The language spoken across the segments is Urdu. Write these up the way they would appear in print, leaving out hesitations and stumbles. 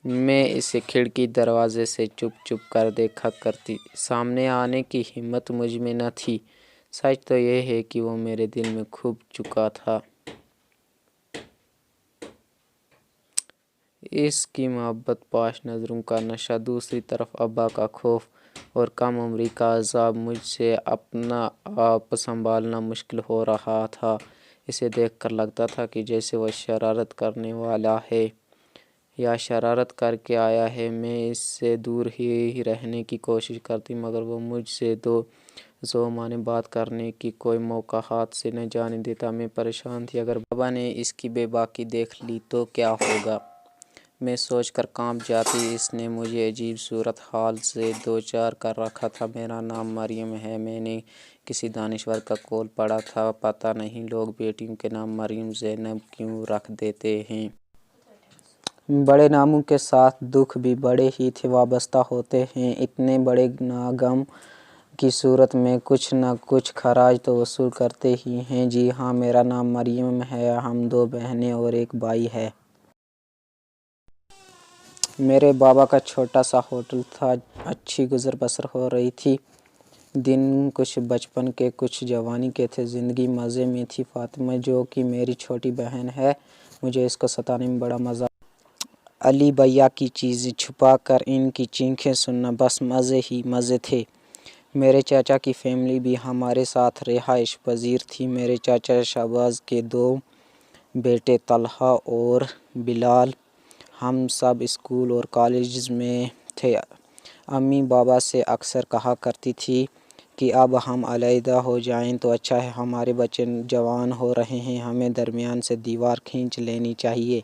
میں اسے کھڑکی دروازے سے چپ چپ کر دیکھا کرتی، سامنے آنے کی ہمت مجھ میں نہ تھی۔ سچ تو یہ ہے کہ وہ میرے دل میں چھپ چکا تھا۔ اس کی محبت، پاش نظروں کا نشہ، دوسری طرف ابا کا خوف اور کم عمری کا عذاب، مجھ سے اپنا آپ سنبھالنا مشکل ہو رہا تھا۔ اسے دیکھ کر لگتا تھا کہ جیسے وہ شرارت کرنے والا ہے یا شرارت کر کے آیا ہے۔ میں اس سے دور ہی رہنے کی کوشش کرتی، مگر وہ مجھ سے دو معنی بات کرنے کی کوئی موقع ہاتھ سے نہ جانے دیتا۔ میں پریشان تھی، اگر بابا نے اس کی بے باکی دیکھ لی تو کیا ہوگا؟ میں سوچ کر کانپ جاتی۔ اس نے مجھے عجیب صورت حال سے دوچار کر رکھا تھا۔ میرا نام مریم ہے، میں نے کسی دانشور کا قول پڑھا تھا، پتہ نہیں لوگ بیٹیوں کے نام مریم زینب کیوں رکھ دیتے ہیں۔ بڑے ناموں کے ساتھ دکھ بھی بڑے ہی وابستہ ہوتے ہیں۔ اتنے بڑے ناغم کی صورت میں کچھ نہ کچھ خراج تو وصول کرتے ہی ہیں۔ جی ہاں، میرا نام مریم ہے، ہم 2 بہنیں اور ایک بھائی ہے۔ میرے بابا کا چھوٹا سا ہوٹل تھا، اچھی گزر بسر ہو رہی تھی۔ دن کچھ بچپن کے کچھ جوانی کے تھے، زندگی مزے میں تھی۔ فاطمہ جو کہ میری چھوٹی بہن ہے، مجھے اس کو ستانے میں بڑا مزہ۔ علی بھیا کی چیزیں چھپا کر ان کی چیخیں سننا، بس مزے ہی مزے تھے۔ میرے چاچا کی فیملی بھی ہمارے ساتھ رہائش پذیر تھی۔ میرے چاچا شہباز کے 2 بیٹے طلحہ اور بلال، ہم سب اسکول اور کالجز میں تھے۔ امی بابا سے اکثر کہا کرتی تھی کہ اب ہم علیحدہ ہو جائیں تو اچھا ہے، ہمارے بچے جوان ہو رہے ہیں، ہمیں درمیان سے دیوار کھینچ لینی چاہیے۔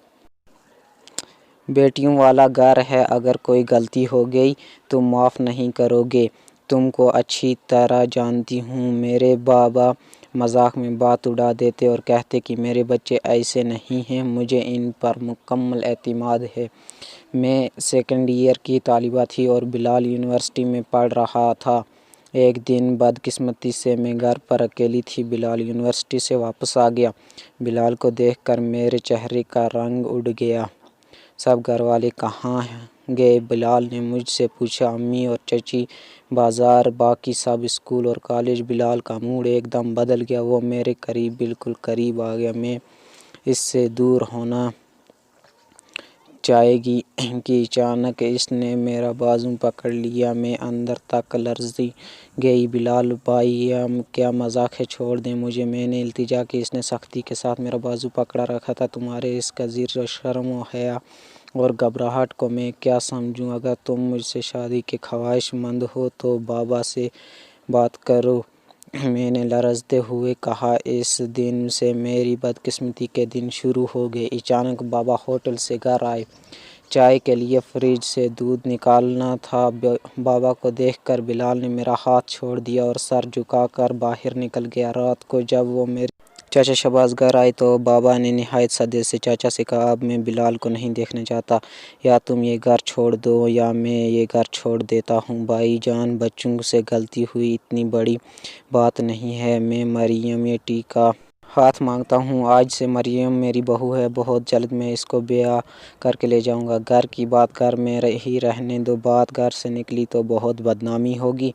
بیٹیوں والا گھر ہے، اگر کوئی غلطی ہو گئی تو معاف نہیں کرو گے، تم کو اچھی طرح جانتی ہوں۔ میرے بابا مذاق میں بات اڑا دیتے اور کہتے کہ میرے بچے ایسے نہیں ہیں، مجھے ان پر مکمل اعتماد ہے۔ میں سیکنڈ ایئر کی طالبہ تھی اور بلال یونیورسٹی میں پڑھ رہا تھا۔ ایک دن بدقسمتی سے میں گھر پر اکیلی تھی۔ بلال یونیورسٹی سے واپس آ گیا۔ بلال کو دیکھ کر میرے چہرے کا رنگ اڑ گیا۔ سب گھر والے کہاں گئے؟ بلال نے مجھ سے پوچھا۔ امی اور چچی بازار، باقی سب اسکول اور کالج۔ بلال کا موڈ ایک دم بدل گیا، وہ میرے قریب، بالکل قریب آ گیا۔ میں اس سے دور ہونا چاہے گی کہ اچانک اس نے میرا بازو پکڑ لیا۔ میں اندر تک لرزی گئی۔ بلال بھائی، کیا مذاق ہے، چھوڑ دیں مجھے، میں نے التجا کی۔ اس نے سختی کے ساتھ میرا بازو پکڑا رکھا تھا۔ تمہارے اس غیر شرم و حیا اور گھبراہٹ کو میں کیا سمجھوں؟ اگر تم مجھ سے شادی کے خواہش مند ہو تو بابا سے بات کرو، میں نے لرزتے ہوئے کہا۔ اس دن سے میری بدقسمتی کے دن شروع ہو گئے۔ اچانک بابا ہوٹل سے گھر آئے۔ چائے کے لیے فریج سے دودھ نکالنا تھا۔ بابا کو دیکھ کر بلال نے میرا ہاتھ چھوڑ دیا اور سر جھکا کر باہر نکل گیا۔ رات کو جب وہ میرے چاچا شہباز گھر آئے تو بابا نے نہایت سادگی سے چاچا سے کہا، اب میں بلال کو نہیں دیکھنا چاہتا، یا تم یہ گھر چھوڑ دو یا میں یہ گھر چھوڑ دیتا ہوں۔ بھائی جان، بچوں سے غلطی ہوئی، اتنی بڑی بات نہیں ہے۔ میں مریم یٹی کا ہاتھ مانگتا ہوں، آج سے مریم میری بہو ہے، بہت جلد میں اس کو بیاہ کر کے لے جاؤں گا۔ گھر کی بات گھر میں ہی رہنے دو، بات گھر سے نکلی تو بہت بدنامی ہوگی۔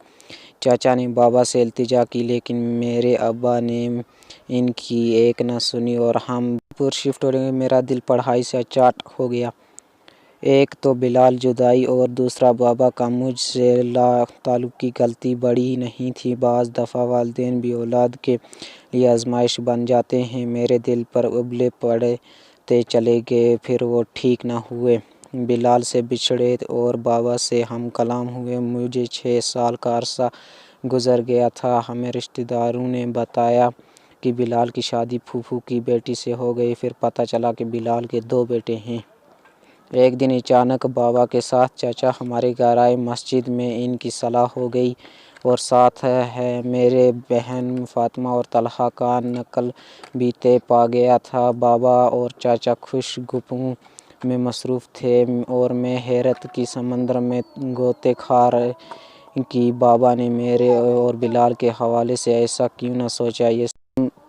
چاچا نے بابا سے التجا کی، لیکن میرے ابا نے ان کی ایک نہ سنی اور ہم پور شفٹ ہو گئے۔ میرا دل پڑھائی سے اچاٹ ہو گیا۔ ایک تو بلال جدائی اور دوسرا بابا کا مجھ سے تعلق کی غلطی بڑی نہیں تھی۔ بعض دفعہ والدین بھی اولاد کے لیے آزمائش بن جاتے ہیں۔ میرے دل پر ابلے پڑتے چلے گئے، پھر وہ ٹھیک نہ ہوئے۔ بلال سے بچھڑے اور بابا سے ہم کلام ہوئے مجھے 6 سال کا عرصہ گزر گیا تھا۔ ہمیں رشتہ داروں نے بتایا کہ بلال کی شادی پھوپھو کی بیٹی سے ہو گئی، پھر پتہ چلا کہ بلال کے 2 بیٹے ہیں۔ ایک دن اچانک بابا کے ساتھ چاچا ہمارے گھر آئے۔ مسجد میں ان کی صلاح ہو گئی اور ساتھ ہے میرے بہن فاطمہ اور طلحہ کا نکاح بھی طے پا گیا تھا۔ بابا اور چاچا خوش گفتگو میں مصروف تھے اور میں حیرت کی سمندر میں غوطے کھا رہا کہ بابا نے میرے اور بلال کے حوالے سے ایسا کیوں نہ سوچا۔ یہ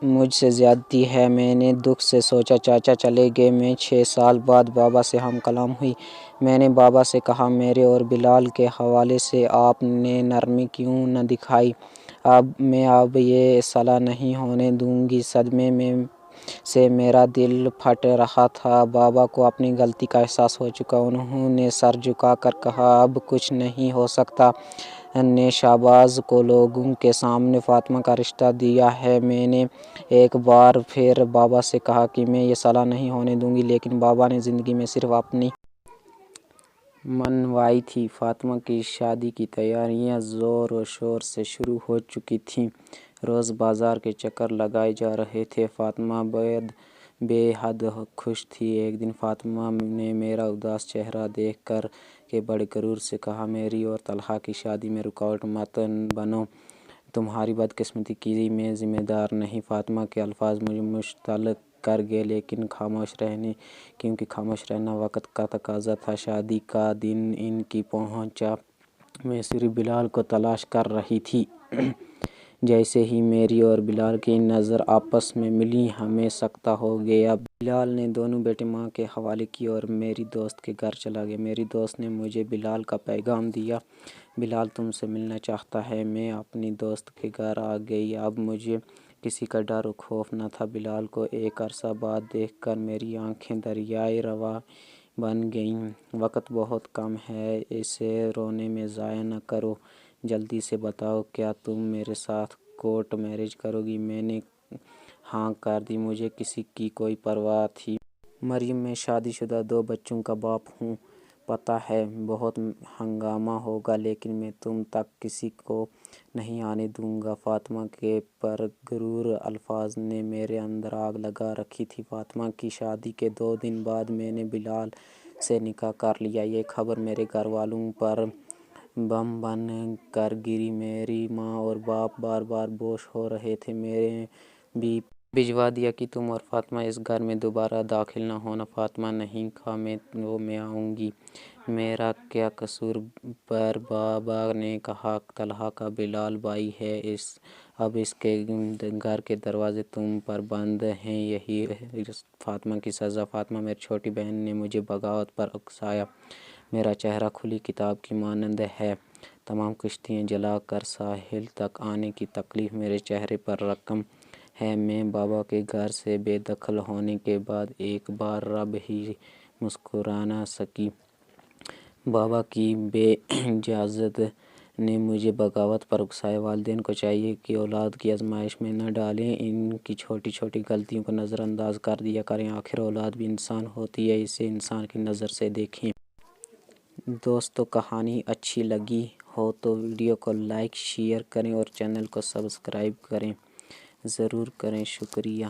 مجھ سے زیادتی ہے۔ میں نے دکھ سے سوچا چاچا چلے گئے۔ میں 6 سال بعد بابا سے ہم کلام ہوئی۔ میں نے بابا سے کہا میرے اور بلال کے حوالے سے آپ نے نرمی کیوں نہ دکھائی؟ میں اب یہ صلاح نہیں ہونے دوں گی۔ صدمے میں سے میرا دل پھٹ رہا تھا۔ بابا کو اپنی غلطی کا احساس ہو چکا۔ انہوں نے سر جھکا کر کہا اب کچھ نہیں ہو سکتا۔ نے شہباز کو لوگوں کے سامنے فاطمہ کا رشتہ دیا ہے۔ میں نے ایک بار پھر بابا سے کہا کہ میں یہ صلاح نہیں ہونے دوں گی، لیکن بابا نے زندگی میں صرف اپنی منوائی تھی۔ فاطمہ کی شادی کی تیاریاں زور و شور سے شروع ہو چکی تھیں۔ روز بازار کے چکر لگائے جا رہے تھے۔ فاطمہ بے حد خوش تھی۔ ایک دن فاطمہ نے میرا اداس چہرہ دیکھ کر کے بڑے غرور سے کہا میری اور طلحہ کی شادی میں رکاوٹ مت بنو۔ تمہاری بدقسمتی کی میں ذمہ دار نہیں۔ فاطمہ کے الفاظ مجھے مشتعل کر گئے، لیکن خاموش رہنے کیونکہ خاموش رہنا وقت کا تقاضا تھا۔ شادی کا دن ان کی پہنچا۔ میں صرف بلال کو تلاش کر رہی تھی۔ جیسے ہی میری اور بلال کی نظر آپس میں ملی ہمیں سکتہ ہو گیا۔ بلال نے دونوں بیٹے ماں کے حوالے کیے اور میری دوست کے گھر چلا گیا۔ میری دوست نے مجھے بلال کا پیغام دیا۔ بلال تم سے ملنا چاہتا ہے۔ میں اپنی دوست کے گھر آ گئی۔ اب مجھے کسی کا ڈر و خوف نہ تھا۔ بلال کو ایک عرصہ بعد دیکھ کر میری آنکھیں دریائے رواں بن گئیں۔ وقت بہت کم ہے، اسے رونے میں ضائع نہ کرو۔ جلدی سے بتاؤ کیا تم میرے ساتھ کورٹ میرج کرو گی؟ میں نے ہاں کر دی۔ مجھے کسی کی کوئی پرواہ تھی۔ مریم میں شادی شدہ 2 بچوں کا باپ ہوں۔ پتہ ہے بہت ہنگامہ ہوگا، لیکن میں تم تک کسی کو نہیں آنے دوں گا۔ فاطمہ کے پرغرور الفاظ نے میرے اندر آگ لگا رکھی تھی۔ فاطمہ کی شادی کے 2 دن بعد میں نے بلال سے نکاح کر لیا۔ یہ خبر میرے گھر والوں پر بم بن کر گری۔ میری ماں اور باپ بار بار بوش ہو رہے تھے۔ میں نے بھی بھجوا دیا کہ تم اور فاطمہ اس گھر میں دوبارہ داخل نہ ہونا۔ فاطمہ نہیں کہا میں آؤں گی۔ میرا کیا قصور؟ پر بابا نے کہا طلحہ کا بلال بھائی ہے، اب اس کے گھر کے دروازے تم پر بند ہیں، یہی ہے فاطمہ کی سزا۔ فاطمہ میری چھوٹی بہن نے مجھے بغاوت پر اکسایا۔ میرا چہرہ کھلی کتاب کی مانند ہے۔ تمام کشتیاں جلا کر ساحل تک آنے کی تکلیف میرے چہرے پر رقم ہے۔ میں بابا کے گھر سے بے دخل ہونے کے بعد ایک بار رب ہی مسکرا نہ سکی۔ بابا کی بے اجازت نے مجھے بغاوت پر اکسایا۔ والدین کو چاہیے کہ اولاد کی آزمائش میں نہ ڈالیں، ان کی چھوٹی چھوٹی غلطیوں کو نظر انداز کر دیا کریں۔ آخر اولاد بھی انسان ہوتی ہے، اسے انسان کی نظر سے دیکھیں۔ دوستو، کہانی اچھی لگی ہو تو ویڈیو کو لائک، شیئر کریں اور چینل کو سبسکرائب کریں ضرور کریں۔ شکریہ۔